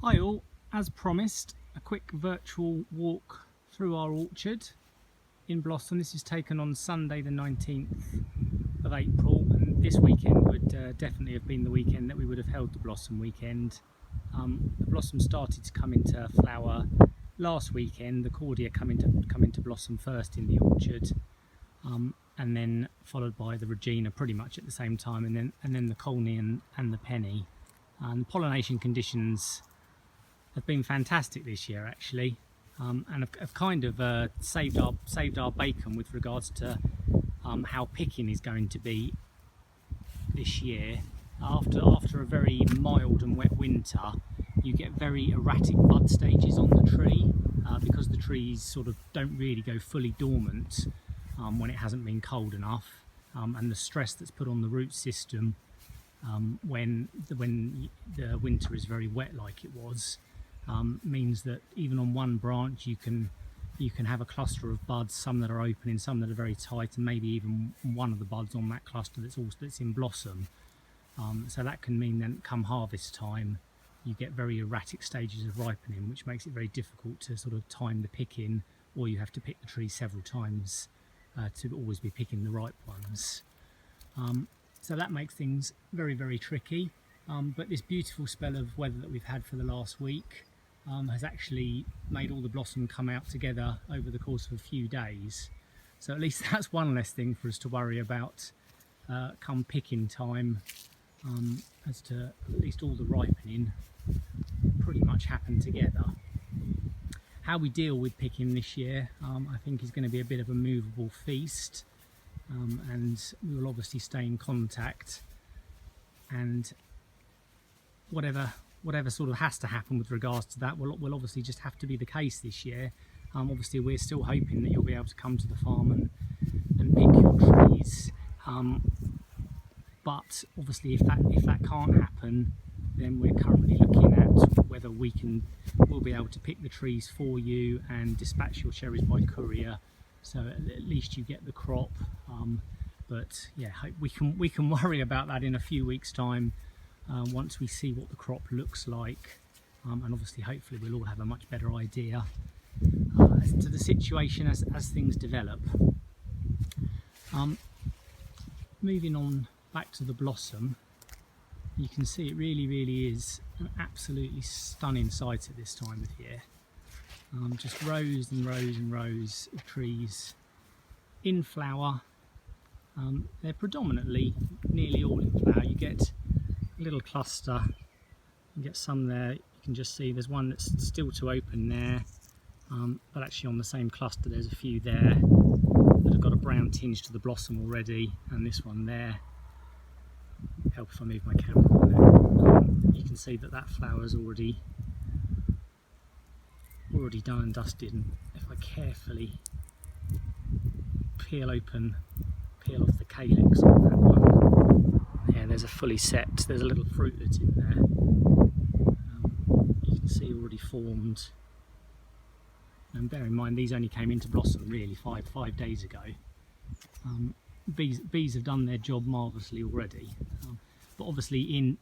Hi all, as promised, a quick virtual walk through our orchard in Blossom. This is taken on Sunday the 19th of April, and this weekend would definitely have been the weekend that we would have held the Blossom weekend. The Blossom started to come into flower last weekend, the Cordia come into blossom first in the orchard, and then followed by the Regina pretty much at the same time, and then the Colney and the Penny. And pollination conditions have been fantastic this year actually, and have kind of saved our bacon with regards to how picking is going to be this year. After a very mild and wet winter, you get very erratic bud stages on the tree because the trees sort of don't really go fully dormant when it hasn't been cold enough, and the stress that's put on the root system when the winter is very wet like it was means that even on one branch you can have a cluster of buds, some that are opening, some that are very tight, and maybe even one of the buds on that cluster that's in blossom. So that can mean then come harvest time you get very erratic stages of ripening, which makes it very difficult to sort of time the picking, or you have to pick the tree several times to always be picking the ripe ones. So that makes things very, very tricky. But this beautiful spell of weather that we've had for the last week has actually made all the blossom come out together over the course of a few days. So at least that's one less thing for us to worry about come picking time, as to at least all the ripening pretty much happen together. How we deal with picking this year, I think, is going to be a bit of a movable feast, and we will obviously stay in contact, and whatever sort of has to happen with regards to that will obviously just have to be the case this year. Obviously we're still hoping that you'll be able to come to the farm and pick your trees, but obviously if that can't happen, then we're currently looking at whether we'll be able to pick the trees for you and dispatch your cherries by courier, so at least you get the crop. But yeah, we can worry about that in a few weeks' time, once we see what the crop looks like, and obviously hopefully we'll all have a much better idea as to the situation as things develop. Moving on back to the blossom, you can see it really is an absolutely stunning sight at this time of year. Just rows and rows and rows of trees in flower. They're predominantly nearly all in flower. You get a little cluster, you get some there, you can just see there's one that's still to open there, but actually on the same cluster there's a few there that have got a brown tinge to the blossom already, and this one there. Help if I move my camera on there. You can see that flower is already done and dusted, and if I carefully peel off the calyx on that one, yeah, there's a fully set, there's a little fruitlet in there. You can see already formed, and bear in mind these only came into blossom really five days ago. Bees have done their job marvellously already, but obviously in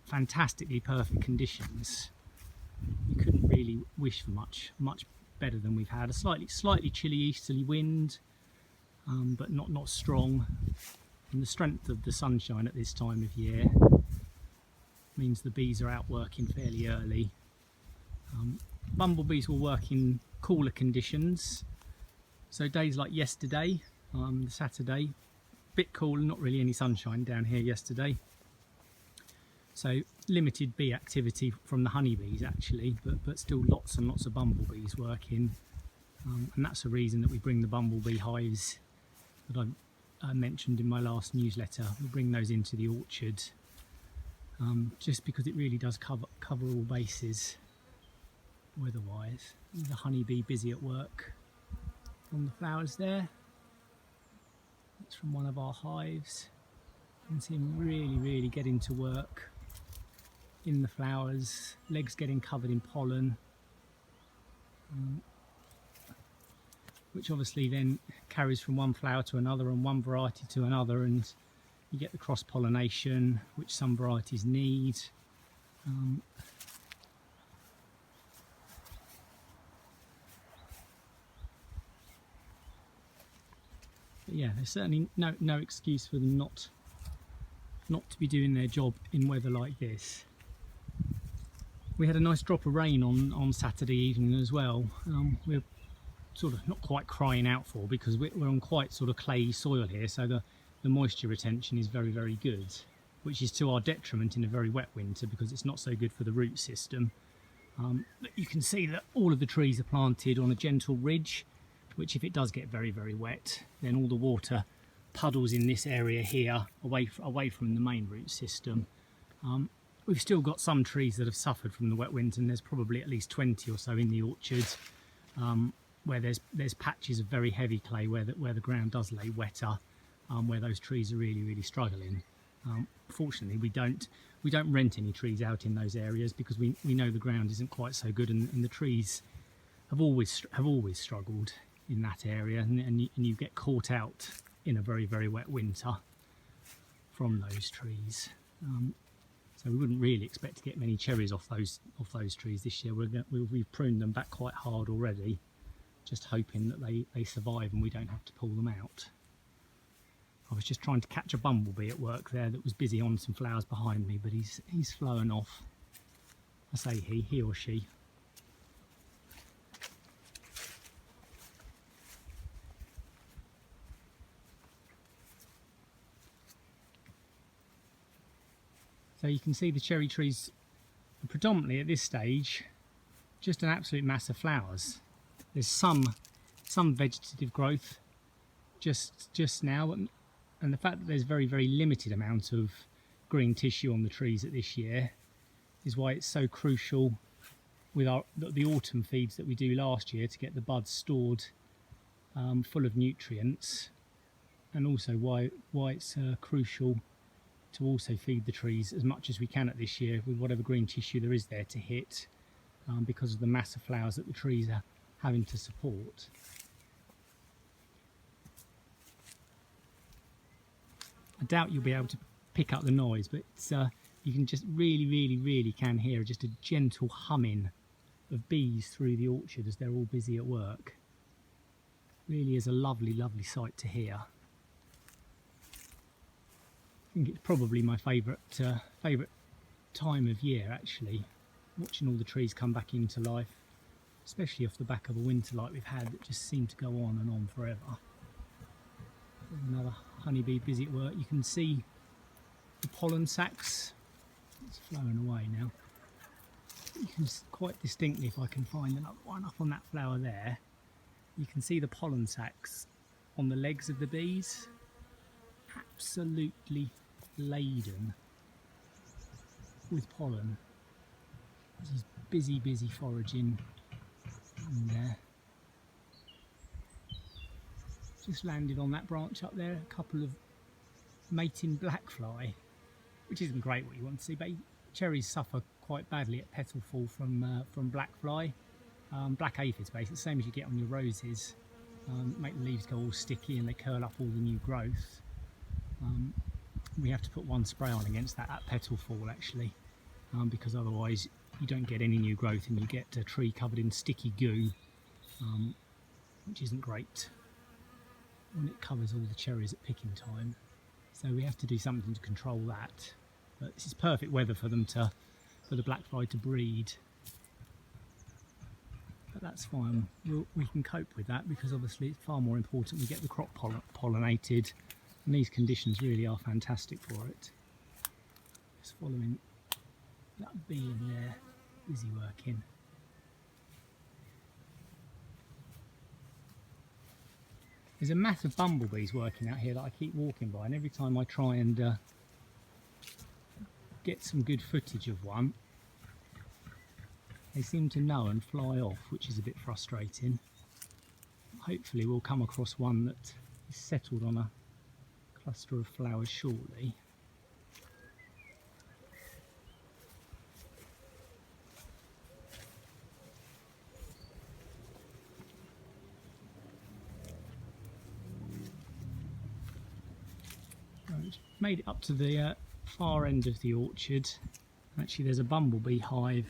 fantastically perfect conditions you couldn't really wish for much better than we've had. A slightly chilly easterly wind, but not strong, and the strength of the sunshine at this time of year means the bees are out working fairly early. Bumblebees will work in cooler conditions, so days like yesterday, Saturday, bit cool, not really any sunshine down here yesterday, so limited bee activity from the honeybees actually, but still lots and lots of bumblebees working, and that's the reason that we bring the bumblebee hives that I mentioned in my last newsletter. We bring those into the orchard, just because it really does cover all bases weather-wise. The honeybee busy at work on the flowers there. It's from one of our hives. You can see him really getting to work in the flowers, legs getting covered in pollen, which obviously then carries from one flower to another and one variety to another, and you get the cross-pollination which some varieties need. But yeah, there's certainly no excuse for them not to be doing their job in weather like this. We had a nice drop of rain on Saturday evening as well. We're sort of not quite crying out for, because we're on quite sort of clayey soil here, so the moisture retention is very good, which is to our detriment in a very wet winter because it's not so good for the root system. But you can see that all of the trees are planted on a gentle ridge, which if it does get very wet, then all the water puddles in this area here away from the main root system. We've still got some trees that have suffered from the wet winter, and there's probably at least 20 or so in the orchard where there's patches of very heavy clay where the ground does lay wetter, where those trees are really struggling. Fortunately, we don't rent any trees out in those areas because we know the ground isn't quite so good, and the trees have always struggled in that area, and you get caught out in a very wet winter from those trees. So we wouldn't really expect to get many cherries off those trees this year. We've pruned them back quite hard already, just hoping that they survive and we don't have to pull them out. I was just trying to catch a bumblebee at work there that was busy on some flowers behind me, but he's flown off. I say he or she. So you can see the cherry trees are predominantly at this stage just an absolute mass of flowers. There's some vegetative growth just now, and the fact that there's very limited amount of green tissue on the trees at this year is why it's so crucial with the autumn feeds that we do last year to get the buds stored full of nutrients, and also why it's crucial to also feed the trees as much as we can at this year with whatever green tissue there is there to hit, because of the mass of flowers that the trees are having to support. I doubt you'll be able to pick up the noise, but you can just really can hear just a gentle humming of bees through the orchard as they're all busy at work. Really is a lovely sight to hear. I think it's probably my favourite time of year, actually, watching all the trees come back into life, especially off the back of a winter like we've had that just seemed to go on and on forever. There's another honeybee busy at work. You can see the pollen sacs. It's flowing away now. You can quite distinctly, if I can find one up on that flower there, you can see the pollen sacs on the legs of the bees, absolutely laden with pollen. He's busy foraging in there. Just landed on that branch up there a couple of mating blackfly, which isn't great what you want to see, but cherries suffer quite badly at petal fall from blackfly. Black aphids, basically, the same as you get on your roses. Make the leaves go all sticky and they curl up all the new growth. We have to put one spray on against that at petal fall, actually, because otherwise you don't get any new growth and you get a tree covered in sticky goo, which isn't great when it covers all the cherries at picking time. So we have to do something to control that. But this is perfect weather for the blackfly to breed. But that's fine, we can cope with that, because obviously it's far more important we get the crop pollinated, and these conditions really are fantastic for it. Just following that bee in there, busy working. There's a mass of bumblebees working out here that I keep walking by, and every time I try and get some good footage of one, they seem to know and fly off, which is a bit frustrating. Hopefully we'll come across one that is settled on a cluster of flowers shortly. Right, made it up to the far end of the orchard. Actually, there's a bumblebee hive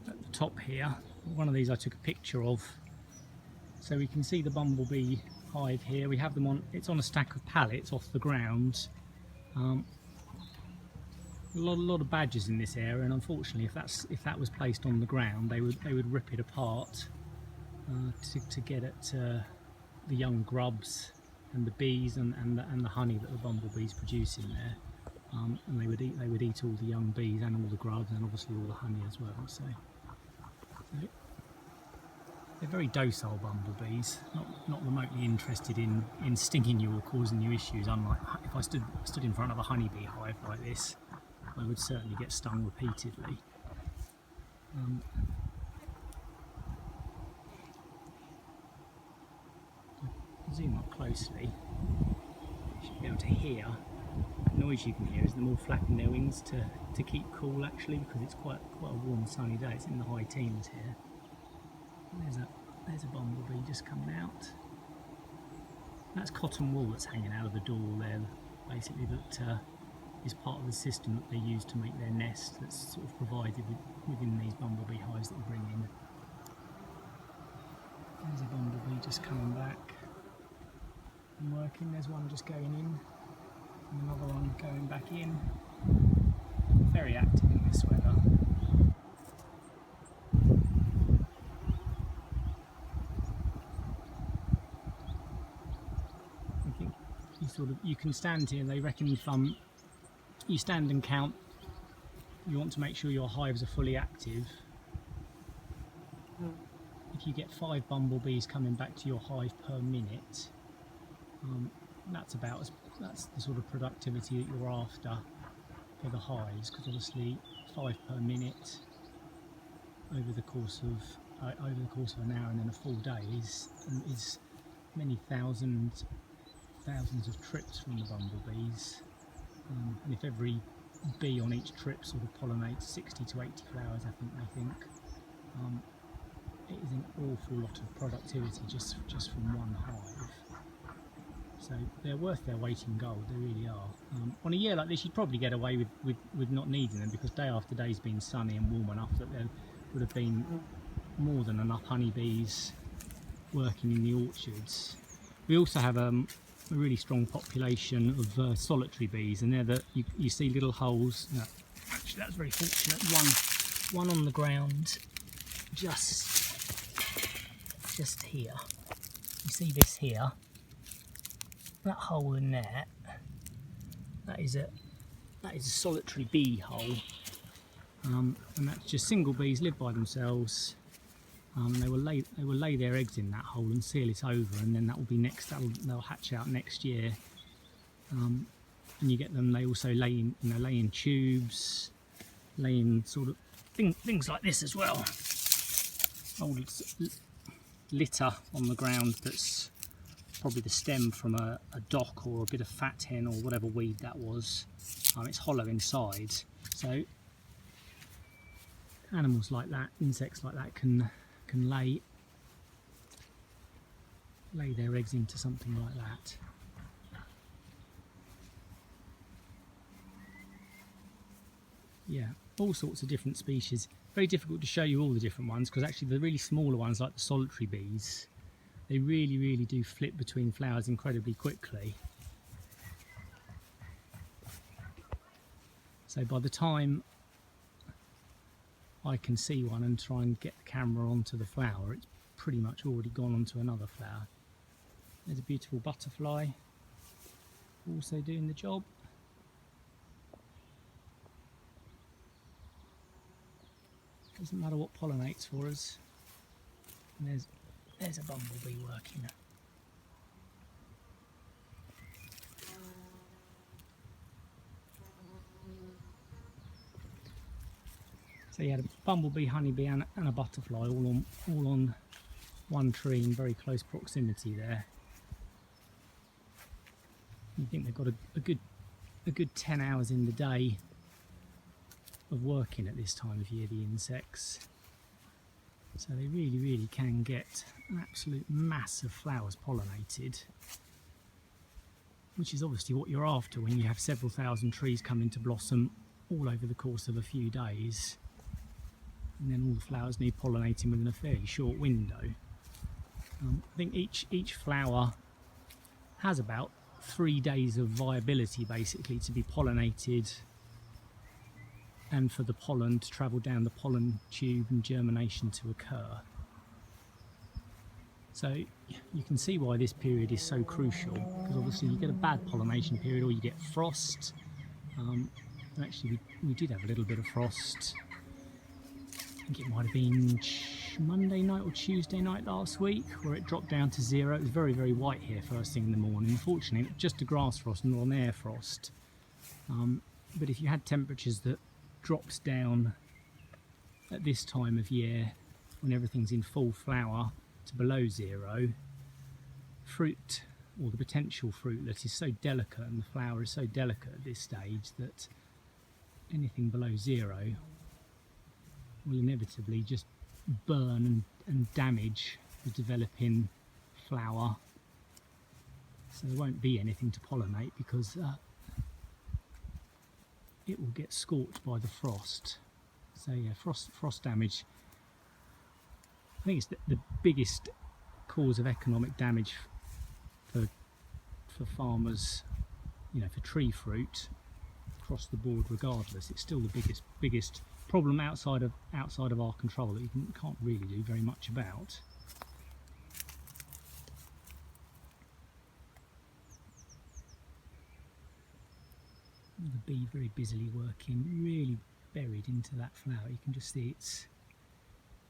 at the top here. One of these I took a picture of, so we can see the bumblebee hive here. We have them on, it's on a stack of pallets off the ground. A lot of badgers in this area, and unfortunately if that was placed on the ground, they would rip it apart to get at the young grubs and the bees and the honey that the bumblebees produce in there. And they would eat all the young bees and all the grubs and obviously all the honey as well. So they're very docile bumblebees, not remotely interested in stinging you or causing you issues. Unlike if I stood in front of a honeybee hive like this, I would certainly get stung repeatedly. Zoom up closely, you should be able to hear. The noise you can hear is them all flapping their wings to keep cool, actually, because it's quite a warm sunny day. It's in the high teens here. There's a bumblebee just coming out. That's cotton wool that's hanging out of the door there, basically, that is part of the system that they use to make their nest, that's sort of provided within these bumblebee hives that we bring in. There's a bumblebee just coming back and working. There's one just going in and another one going back in. Very active in this weather. I think you can stand here. They reckon if you stand and count, you want to make sure your hives are fully active. If you get 5 bumblebees coming back to your hive per minute, that's the sort of productivity that you're after for the hives, because obviously 5 per minute over the course of an hour and then a full day is many thousands of trips from the bumblebees. And if every bee on each trip sort of pollinates 60 to 80 flowers, I think it is an awful lot of productivity just from one hive. So they're worth their weight in gold, they really are. On a year like this, you'd probably get away with not needing them, because day after day's been sunny and warm enough that there would have been more than enough honeybees working in the orchards. We also have a really strong population of solitary bees, and you see little holes. No, actually, that's very fortunate. One on the ground, just here. You see this here? That hole in there. That is a solitary bee hole, and that's just single bees live by themselves. They will lay their eggs in that hole and seal it over, and then they'll hatch out next year. And you get them. They also lay in tubes, lay in sort of things like this as well. Old litter on the ground that's probably the stem from a dock or a bit of fat hen or whatever weed that was. It's hollow inside, so animals like that, insects like that, can lay their eggs into something like that. Yeah, all sorts of different species. Very difficult to show you all the different ones, because actually the really smaller ones, like the solitary bees, they really do flip between flowers incredibly quickly. So by the time I can see one and try and get the camera onto the flower, it's pretty much already gone onto another flower. There's a beautiful butterfly also doing the job. Doesn't matter what pollinates for us. And there's a bumblebee working. So you had a bumblebee, honeybee and a butterfly all on one tree in very close proximity there. You think they've got a good 10 hours in the day of working at this time of year, the insects. So they really can get an absolute mass of flowers pollinated, which is obviously what you're after when you have several thousand trees come into blossom all over the course of a few days. And then all the flowers need pollinating within a fairly short window. I think each flower has about 3 days of viability basically to be pollinated and for the pollen to travel down the pollen tube and germination to occur. So you can see why this period is so crucial, because obviously you get a bad pollination period or you get frost. And actually we did have a little bit of frost. I think it might have been Monday night or Tuesday night last week, where it dropped down to 0. It was very, very white here first thing in the morning. Unfortunately, just a grass frost, not an air frost. But if you had temperatures that dropped down at this time of year, when everything's in full flower, to below 0, fruit, or the potential fruitlet, is so delicate, and the flower is so delicate at this stage that anything below 0 will inevitably just burn and damage the developing flower. So there won't be anything to pollinate because it will get scorched by the frost. So yeah, frost damage, I think it's the biggest cause of economic damage for farmers, you know, for tree fruit across the board. Regardless, it's still the biggest problem outside of our control that you can't really do very much about. The bee very busily working, really buried into that flower. You can just see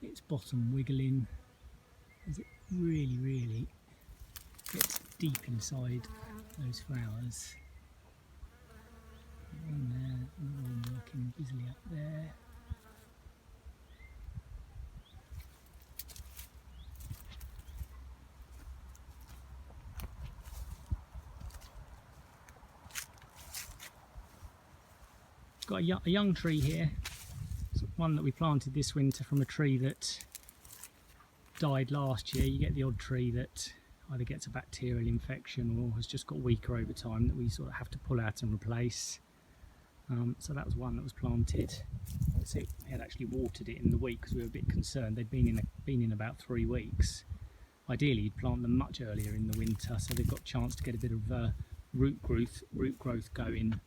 its bottom wiggling as it really gets deep inside those flowers. One there, another one working busily up there. Got a young tree here. It's one that we planted this winter from a tree that died last year. You get the odd tree that either gets a bacterial infection or has just got weaker over time that we sort of have to pull out and replace. So that was one that was planted. So we had actually watered it in the week because we were a bit concerned. They'd been in about 3 weeks. Ideally you'd plant them much earlier in the winter so they've got a chance to get a bit of root growth going.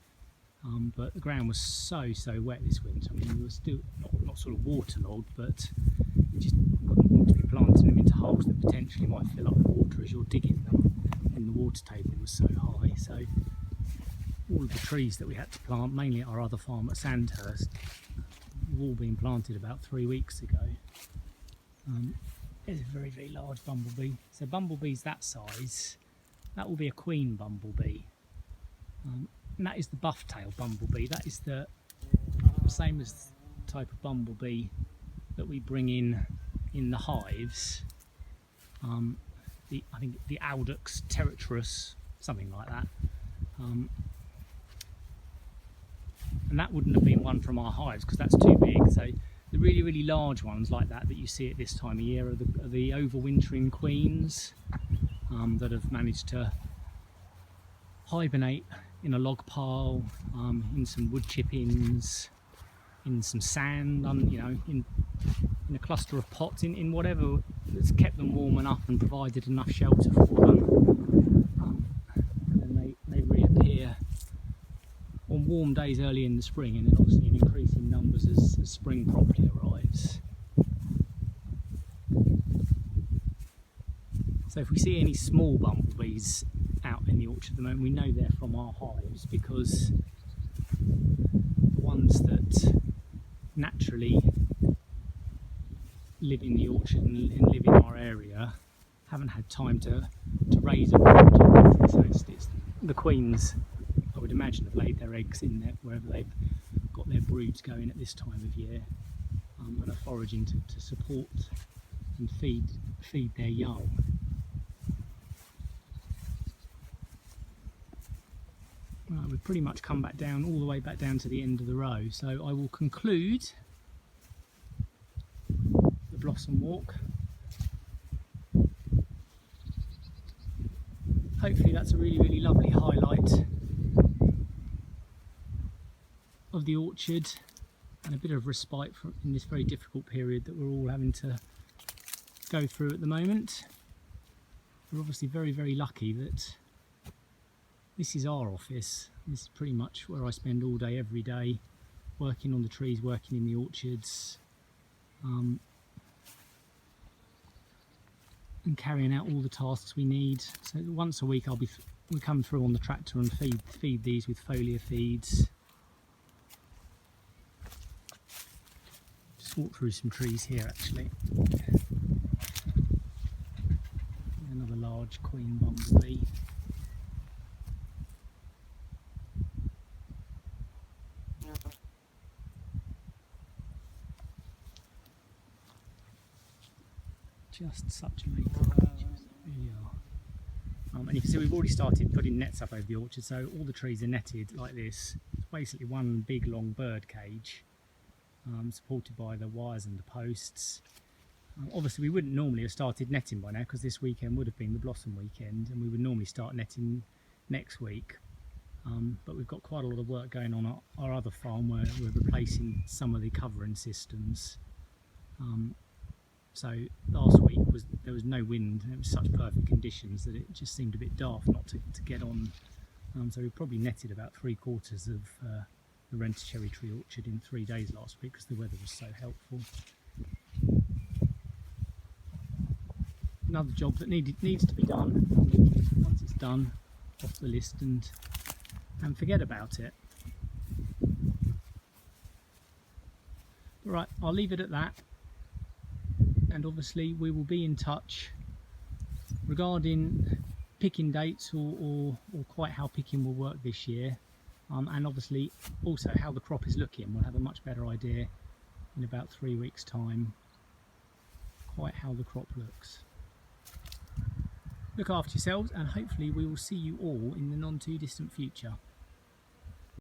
But the ground was so wet this winter. I mean, we were still not sort of waterlogged, but you just wouldn't want to be planting them into holes that potentially might fill up with water as you're digging them, and the water table was so high. So all of the trees that we had to plant, mainly at our other farm at Sandhurst, have all been planted about 3 weeks ago. There's a very large bumblebee. So bumblebees that size, that will be a queen bumblebee. And that is the buff-tail bumblebee. That is the same as the type of bumblebee that we bring in the hives. I think the Audax territorius, something like that. And that wouldn't have been one from our hives because that's too big. So the really large ones like that you see at this time of year are the overwintering queens that have managed to hibernate in a log pile, in some wood chippings, in some sand, you know, in a cluster of pots, in whatever that's kept them warm enough and provided enough shelter for them. And then they reappear on warm days early in the spring, and then obviously in increasing numbers as spring properly arrives. So if we see any small bumblebees out in the orchard at the moment, we know they're from our hives, because the ones that naturally live in the orchard and live in our area haven't had time to raise a brood. So it's the queens, I would imagine, have laid their eggs in there wherever they've got their broods going at this time of year, and are foraging to support and feed their young. Right, we've pretty much come back down, all the way back down to the end of the row, so I will conclude the blossom walk. Hopefully that's a really lovely highlight of the orchard and a bit of respite in this very difficult period that we're all having to go through at the moment. We're obviously very lucky that This is our office. This is pretty much where I spend all day every day, working on the trees, working in the orchards, and carrying out all the tasks we need. So once a week we come through on the tractor and feed these with foliar feeds. Just walk through some trees here actually. Another large queen bumblebee. Just such amazing creatures, they really are. And you can see we've already started putting nets up over the orchard, so all the trees are netted like this. It's basically one big long bird cage, supported by the wires and the posts. Obviously we wouldn't normally have started netting by now because this weekend would have been the blossom weekend and we would normally start netting next week. But we've got quite a lot of work going on at our other farm where we're replacing some of the covering systems. So last week there was no wind and it was such perfect conditions that it just seemed a bit daft not to get on. So we probably netted about 3/4 of the Renta cherry tree orchard in 3 days last week because the weather was so helpful. Another job that needs to be done. Once it's done, off the list and forget about it. Right, I'll leave it at that. And obviously we will be in touch regarding picking dates or quite how picking will work this year, and obviously also how the crop is looking. We'll have a much better idea in about 3 weeks' time quite how the crop looks. Look after yourselves and hopefully we will see you all in the non too distant future.